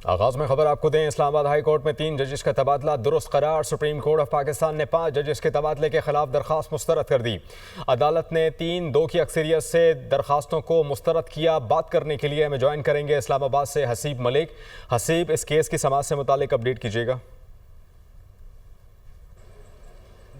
आगाज में खबर आपको दें, इस्लामाबाद हाई कोर्ट में 3 जजेस का तबादला दुरुस्त करार। सुप्रीम कोर्ट ऑफ पाकिस्तान ने 5 जजेस के तबादले के खिलाफ दरखास्त मुस्तरद कर दी। अदालत ने 3-2 की अक्सरियत से दरखास्तों को मुस्तरद किया। बात करने के लिए हमें ज्वाइन करेंगे इस्लामाबाद से हसीब मलिक। हसीब, इस केस की समाअत से मुतालिक अपडेट कीजिएगा।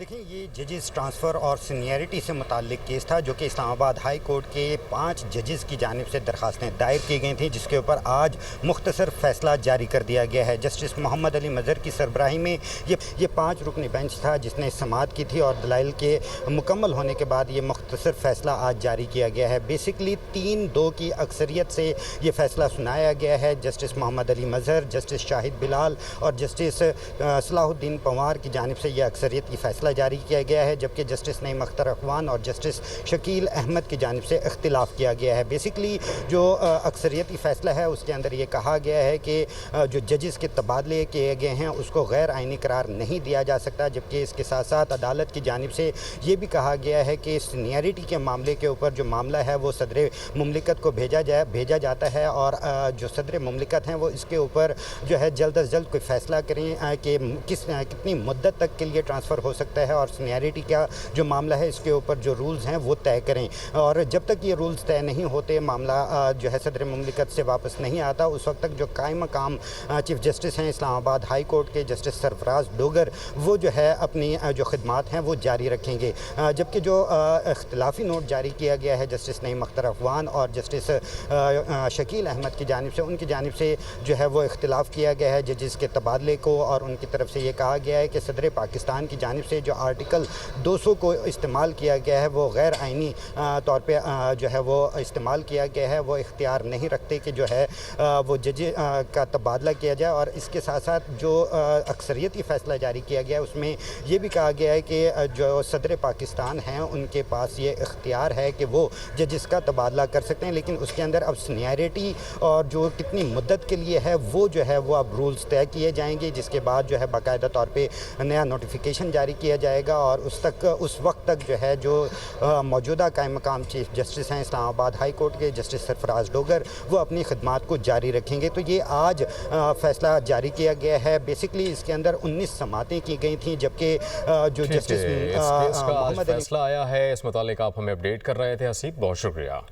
देखिए, ये जजेस ट्रांसफ़र और सीनियरिटी से मुताल्लिक केस था जो कि इस्लामाबाद हाई कोर्ट के 5 जजेस की जानिब से दरखास्तें दायर की गई थी, जिसके ऊपर आज मुख्तसर फैसला जारी कर दिया गया है। जस्टिस मोहम्मद अली मज़हर की सरबराही में ये 5 रुकनी बेंच था जिसने समाअत की थी और दलाइल के मुकम्मल होने के बाद ये मुख्तसर फैसला आज जारी किया गया है। बेसिकली 3-2 की अक्सरियत से ये फैसला सुनाया गया है। जस्टिस मोहम्मद अली मज़हर, जस्टिस शाहिद बिलाल और जस्टिस सलाहुद्दीन पंवार की जानिब से यह अक्सरियती फैसला जारी किया गया है, जबकि जस्टिस नईम अख्तर अखवान और जस्टिस शकील अहमद की जानिब से इख्तिलाफ किया गया है। बेसिकली जो अक्सरियती फ़ैसला है उसके अंदर ये कहा गया है कि जो जजेस के तबादले किए गए हैं उसको गैर आइनी करार नहीं दिया जा सकता, जबकि इसके साथ साथ अदालत की जानिब से ये भी कहा गया है कि सीनियरिटी के मामले के ऊपर जो मामला है वो सदर मुमलिकत को भेजा जाता है और जो सदर मुमलिकत हैं वो इसके ऊपर जो है जल्द अज जल्द कोई फ़ैसला करें कि कितनी मुद्दत तक के लिए ट्रांसफ़र हो सकता है और सीनियरिटी का जो मामला है इसके ऊपर जो रूल्स हैं वो तय करें। और जब तक ये रूल्स तय नहीं होते, मामला जो है सदर मुमलिकत से वापस नहीं आता, उस वक्त तक जो कायम मकाम चीफ जस्टिस हैं इस्लामाबाद हाई कोर्ट के जस्टिस सरफराज डोगर वो जो है अपनी जो खिदमात हैं वो जारी रखेंगे। जबकि जो इख्तिलाफी नोट जारी किया गया है जस्टिस नईम अख्तर अखवान और जस्टिस शकील अहमद की जानिब से, उनकी जानिब से जो है वो इख्तिलाफ़ किया गया है जजेस के तबादले को, और उनकी तरफ से ये कहा गया है कि सदर पाकिस्तान की जानिब से जो आर्टिकल 200 को इस्तेमाल किया गया है वो गैर आइनी तौर पे जो है वो इस्तेमाल किया गया है। वो इख्तियार नहीं रखते कि जो है वो जज का तबादला किया जाए। और इसके साथ साथ जो अक्सरियती फ़ैसला जारी किया गया है उसमें ये भी कहा गया है कि जो सदर पाकिस्तान हैं उनके पास ये इख्तियार है कि वो जजेस का तबादला कर सकते हैं, लेकिन उसके अंदर अब सीनियरिटी और जो कितनी मुद्दत के लिए है वो जो है वो अब रूल्स तय किए जाएंगे, जिसके बाद जो है बाकायदा तौर पे नया नोटिफिकेशन जारी किया जाएगा और उस वक्त तक जो है जो मौजूदा कायम मकाम चीफ जस्टिस हैं इस्लामाबाद हाई कोर्ट के जस्टिस सरफराज डोगर वो अपनी खिदमात को जारी रखेंगे। तो ये आज फैसला जारी किया गया है। बेसिकली इसके अंदर 19 समातें की गई थी, जबकि जो जस्टिस मोहम्मद फैसला आया है इस मुतालिक आप हमें अपडेट कर रहे थे। हसीब, बहुत शुक्रिया।